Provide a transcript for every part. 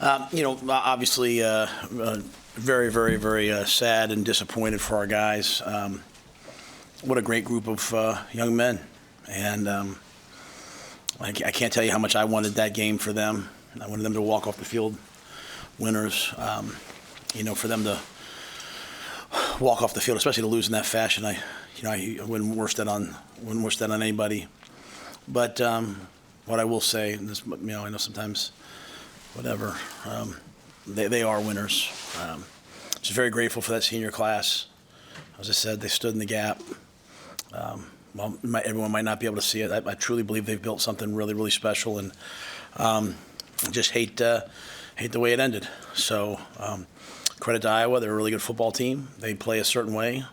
Obviously, very, very, very sad and disappointed for our guys. What a great group of young men. And I can't tell you how much I wanted that game for them. I wanted them to walk off the field winners. For them to walk off the field, especially to lose in that fashion, I wouldn't wish that on anybody. But what I will say, and this, I know sometimes, whatever, they are winners. Just very grateful for that senior class. As I said, they stood in the gap. Everyone might not be able to see it. I truly believe they've built something really, really special, and just hate the way it ended. So credit to Iowa. They're a really good football team. They play a certain way.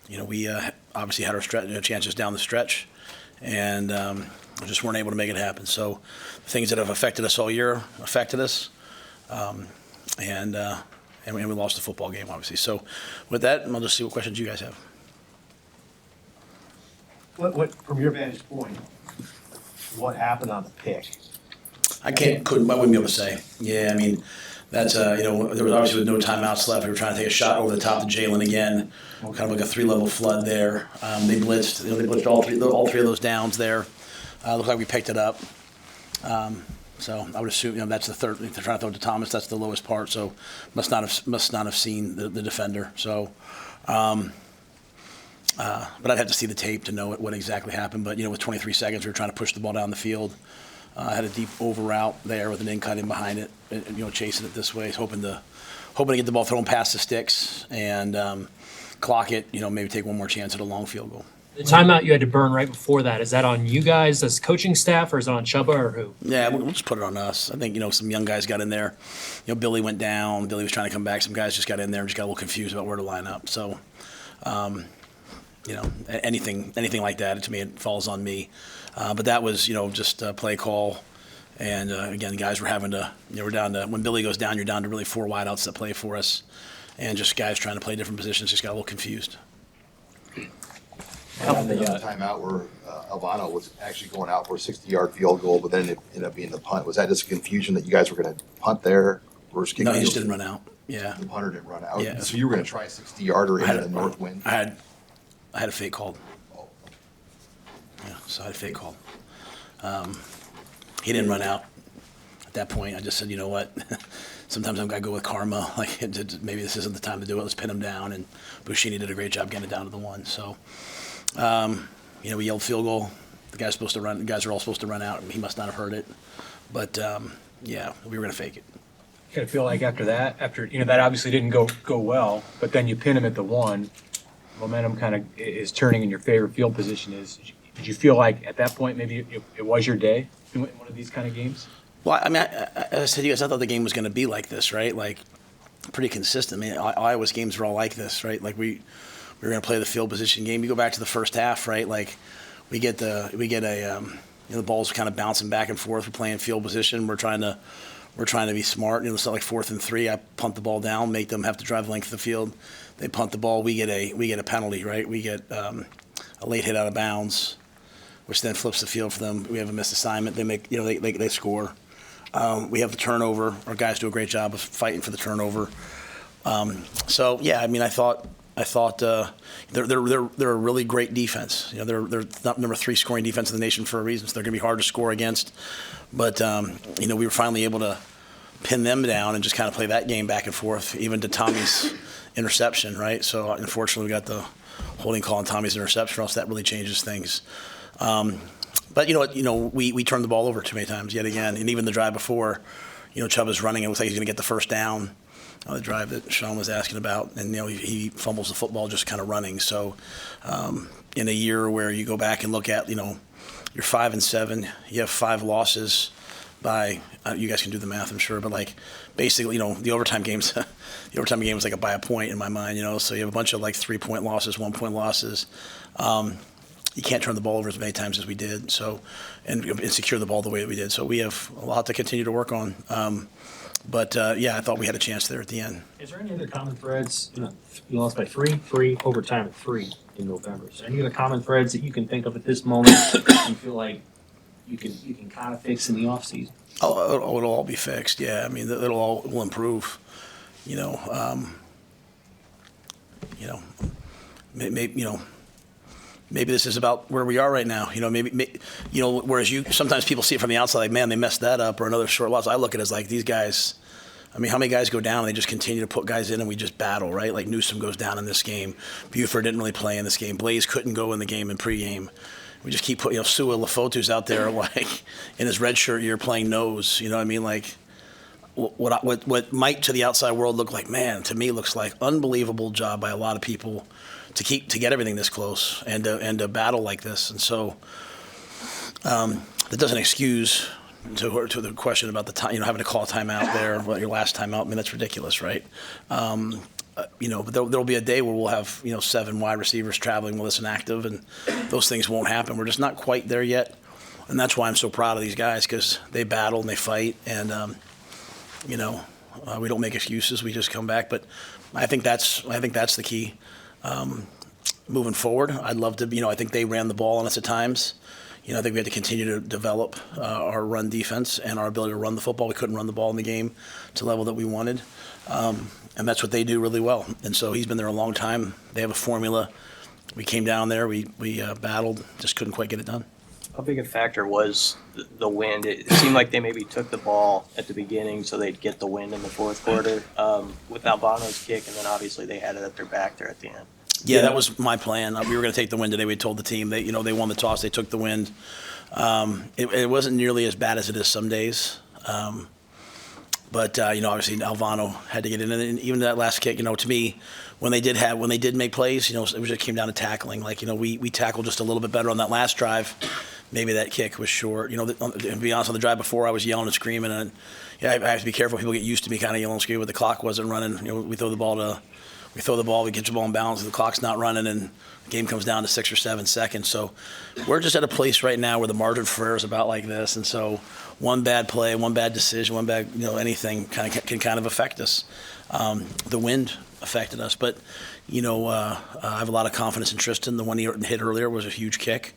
We obviously had our chances down the stretch, and just weren't able to make it happen. So the things that have affected us all year affected us, and we lost the football game, obviously. So with that, I'll just see what questions you guys have. What from your vantage point, what happened on the pick? I wouldn't be able to say. Yeah, that's, there was obviously with no timeouts left. We were trying to take a shot over the top to Jalen again, kind of like a 3-level flood there. They blitzed. They blitzed all three of those downs there. Looked like we picked it up. So I would assume, that's the third. If they're trying to throw it to Thomas, that's the lowest part. So must not have seen the defender. So, but I'd have to see the tape to know what exactly happened. But with 23 seconds, we were trying to push the ball down the field. Had a deep over route there with an in cut in behind it, and, chasing it this way, hoping to get the ball thrown past the sticks and clock it. Maybe take one more chance at a long field goal. The timeout you had to burn right before that, is that on you guys as coaching staff, or is it on Chubba, or who? Yeah, we'll just put it on us. I think, some young guys got in there. Billy went down. Billy was trying to come back. Some guys just got in there and just got a little confused about where to line up. So, anything like that, to me, it falls on me. But that was, just a play call. And, again, the guys were having to, we're down to, when Billy goes down, you're down to really 4 wideouts that play for us. And just guys trying to play different positions just got a little confused. The timeout where Alvano was actually going out for a 60-yard field goal, but then it ended up being the punt. Was that just a confusion that you guys were going to punt there? No, he just didn't run out. Yeah. The punter didn't run out. Yeah. So you were going to try a 60-yarder into the north wind? I had a fake called. Oh. Yeah, so I had a fake called. He didn't run out. At that point, I just said, you know what? Sometimes I've got to go with karma. Like, maybe this isn't the time to do it. Let's pin him down. And Buschini did a great job getting it down to the 1. So, we yelled field goal. The guy's supposed to run. The guys are all supposed to run out. He must not have heard it. But, we were going to fake it. You kind of feel like after that obviously didn't go well, but then you pin him at the 1. Momentum kind of is turning in your favor. Field position is. Did you feel like at that point maybe it was your day in one of these kind of games? Well, as I said to you guys, I thought the game was going to be like this, right? Like, pretty consistent. Iowa's games were all like this, right? Like, we were going to play the field position game. You go back to the first half, right? Like, the ball's kind of bouncing back and forth. We're playing field position. We're trying to be smart. It's not like 4th and 3. I punt the ball down, make them have to drive the length of the field. They punt the ball. We get a penalty, right? We get a late hit out of bounds, which then flips the field for them. We have a missed assignment. They make, they score. We have the turnover. Our guys do a great job of fighting for the turnover. I thought they're a really great defense. They're number 3 scoring defense in the nation for a reason. So they're going to be hard to score against. But we were finally able to pin them down and just kind of play that game back and forth, even to Tommy's interception, right? So unfortunately, we got the holding call on Tommy's interception, or else that really changes things. But we turned the ball over too many times yet again. And even the drive before, Chubb is running. It looks like he's going to get the first down. The drive that Sean was asking about. And, he fumbles the football just kind of running. So in a year where you go back and look at, you're 5-7, you have 5 losses by, you guys can do the math, I'm sure, but basically, the overtime games, the overtime game was like by a point in my mind, so you have a bunch of 3-point losses, 1-point losses. You can't turn the ball over as many times as we did, and secure the ball the way that we did. So we have a lot to continue to work on. But I thought we had a chance there at the end. Is there any other common threads? You lost by 3, overtime at 3 in November. So any other common threads that you can think of at this moment? You feel like you can kind of fix in the offseason? Oh, it'll all be fixed. Yeah, I mean, will improve. You know, maybe this is about where we are right now. You know, whereas sometimes people see it from the outside, like, man, they messed that up, or another short loss. I look at it as like these guys. I mean, how many guys go down and they just continue to put guys in and we just battle, right? Like Newsom goes down in this game. Buford didn't really play in this game. Blaze couldn't go in the game in pregame. We just keep putting, Sua Lefotu's out there like in his red shirt year playing nose. You know what I mean? Like what might to the outside world look like, man, to me looks like unbelievable job by a lot of people to get everything this close and to battle like this. And so that doesn't excuse to the question about the time, having to call a timeout there, your last timeout. I mean, that's ridiculous, right? But there'll be a day where we'll have 7 wide receivers traveling with us and active, and those things won't happen. We're just not quite there yet, and that's why I'm so proud of these guys, because they battle and they fight, and we don't make excuses. We just come back. But I think that's the key. Moving forward, I'd love to. I think they ran the ball on us at times. I think we had to continue to develop our run defense and our ability to run the football. We couldn't run the ball in the game to the level that we wanted. And that's what they do really well. And so he's been there a long time. They have a formula. We came down there. We battled, just couldn't quite get it done. How big a factor was the wind? It seemed like they maybe took the ball at the beginning so they'd get the wind in the fourth quarter with Albano's kick, and then obviously they had it at their back there at the end. Yeah, that was my plan. We were going to take the wind today. We told the team they won the toss. They took the wind. It wasn't nearly as bad as it is some days. But obviously Albano had to get in, and even that last kick, to me, when they did make plays, it just came down to tackling. Like, we tackled just a little bit better on that last drive. Maybe that kick was short. To be honest, on the drive before, I was yelling and screaming, and I have to be careful. People get used to me kind of yelling and screaming, but the clock wasn't running. We throw the ball, we get the ball in balance, and the clock's not running, and the game comes down to 6 or 7 seconds. So we're just at a place right now where the margin for error is about like this, and so one bad play, one bad decision, one bad anything can kind of affect us. The wind affected us, but I have a lot of confidence in Tristan. The one he hit earlier was a huge kick,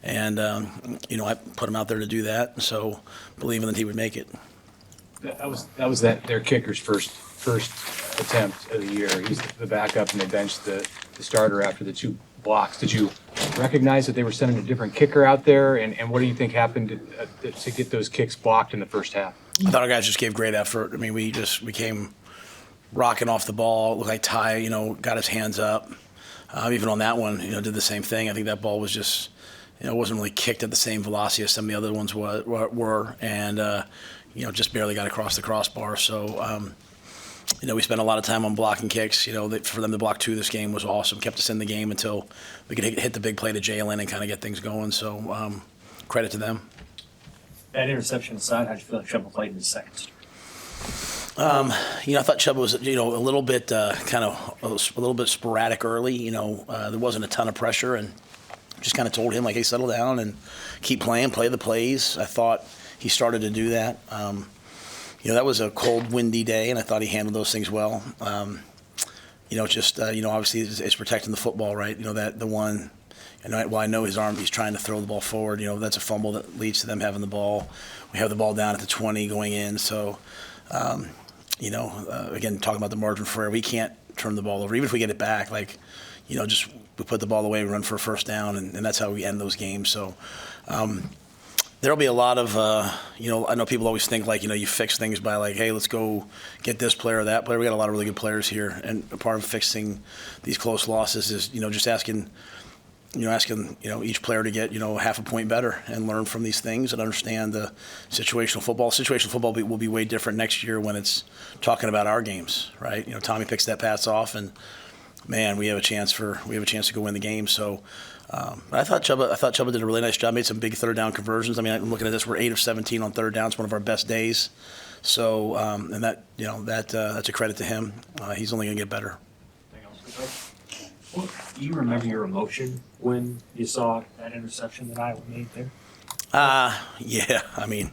and I put him out there to do that, so believing that he would make it. That was their kicker's first attempt of the year. He's the backup, and they benched the starter after the 2 blocks. Did you recognize that they were sending a different kicker out there, and what do you think happened to get those kicks blocked in the first half? I thought our guys just gave great effort. I mean, we came rocking off the ball. It looked like Ty, got his hands up. Even on that one, did the same thing. I think that ball was just, it wasn't really kicked at the same velocity as some of the other ones were, and just barely got across the crossbar. So, we spent a lot of time on blocking kicks. For them to block 2 this game was awesome. Kept us in the game until we could hit the big play to Jalen and kind of get things going. So, credit to them. That interception aside, how'd you feel like Chuba played in the second? I thought Chuba was, a little bit a little bit sporadic early. There wasn't a ton of pressure, and just kind of told him, like, hey, settle down and keep playing, play the plays. I thought he started to do that. That was a cold, windy day, and I thought he handled those things well. Obviously it's protecting the football, right? That the one, while I know his arm, he's trying to throw the ball forward. That's a fumble that leads to them having the ball. We have the ball down at the 20 going in. So, again, talking about the margin for error, we can't turn the ball over. Even if we get it back, just we put the ball away, we run for a first down, and that's how we end those games. So, there'll be a lot of, I know people always think you fix things by like, hey, let's go get this player or that player. We got a lot of really good players here, and a part of fixing these close losses is, just asking each player to get, half a point better and learn from these things and understand the situational football. Situational football will be way different next year when it's talking about our games, right? Tommy picks that pass off, and man, we have a chance to go win the game. So. I thought Chuba did a really nice job. Made some big third down conversions. I mean, I'm looking at this. We're 8 of 17 on third down. It's one of our best days. So, and that's a credit to him. He's only going to get better. Well, do you remember your emotion when you saw that interception that Iowa made there? Yeah. I mean,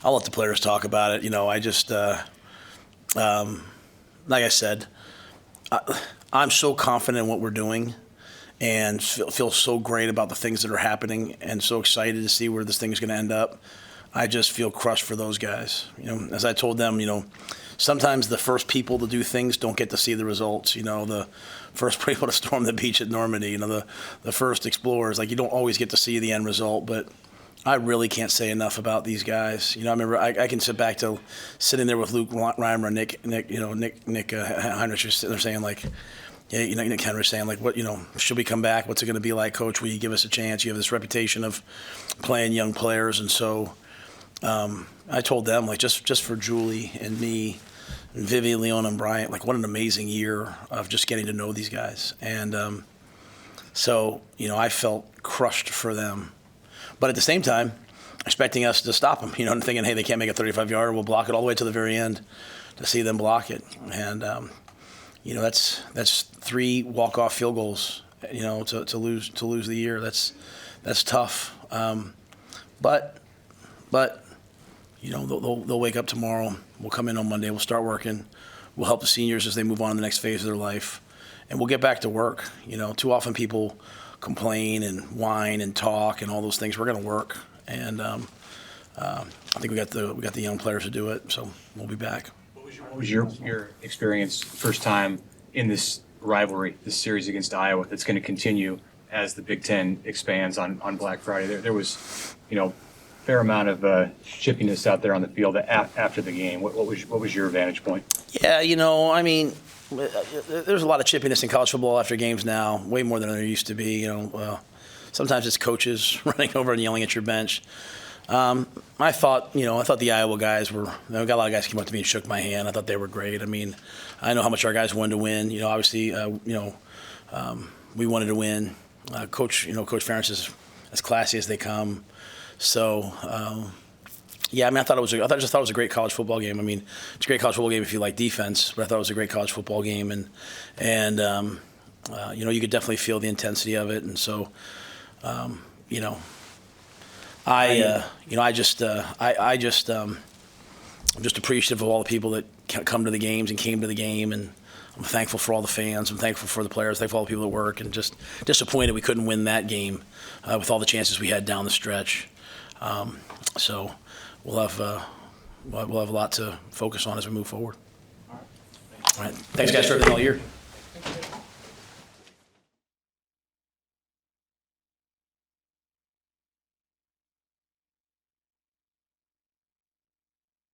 I'll let the players talk about it. I just, like I said, I'm so confident in what we're doing. and feel so great about the things that are happening, and so excited to see where this thing's going to end up. I just feel crushed for those guys. As I told them, sometimes the first people to do things don't get to see the results. The first people to storm the beach at Normandy, the first explorers, like you don't always get to see the end result, but I really can't say enough about these guys. I remember I can sit back to sitting there with Luke Reimer, Nick Heinrich just sitting there saying like, yeah, Nick Henry saying like, what, should we come back? What's it going to be like, Coach? Will you give us a chance? You have this reputation of playing young players, and so I told them like just for Julie and me, and Vivian, Leon, and Bryant, like what an amazing year of just getting to know these guys, and so I felt crushed for them, but at the same time, expecting us to stop them, and thinking, hey, they can't make a 35-yarder, we'll block it all the way to the very end to see them block it, and that's 3 walk-off field goals, to lose the year. That's tough. But they'll wake up tomorrow. We'll come in on Monday. We'll start working. We'll help the seniors as they move on to the next phase of their life, and we'll get back to work. Too often people complain and whine and talk and all those things. We're going to work, and I think we got the young players to do it. So we'll be back. What was your experience first time in this rivalry, this series against Iowa that's going to continue as the Big Ten expands on Black Friday? There was, fair amount of chippiness out there on the field after the game. What was your vantage point? Yeah, there's a lot of chippiness in college football after games now, way more than there used to be. Sometimes it's coaches running over and yelling at your bench. I thought the Iowa guys were. I got a lot of guys came up to me and shook my hand. I thought they were great. I mean, I know how much our guys wanted to win. Obviously, we wanted to win. Coach Ferentz is as classy as they come. So, I just thought it was a great college football game. I mean, it's a great college football game if you like defense, but I thought it was a great college football game, and you could definitely feel the intensity of it, and so, I'm just appreciative of all the people that come to the games and came to the game, and I'm thankful for all the fans. I'm thankful for the players. Thankful for all the people that work, and just disappointed we couldn't win that game with all the chances we had down the stretch. So we'll have a lot to focus on as we move forward. All right. Thanks, guys, for everything all year.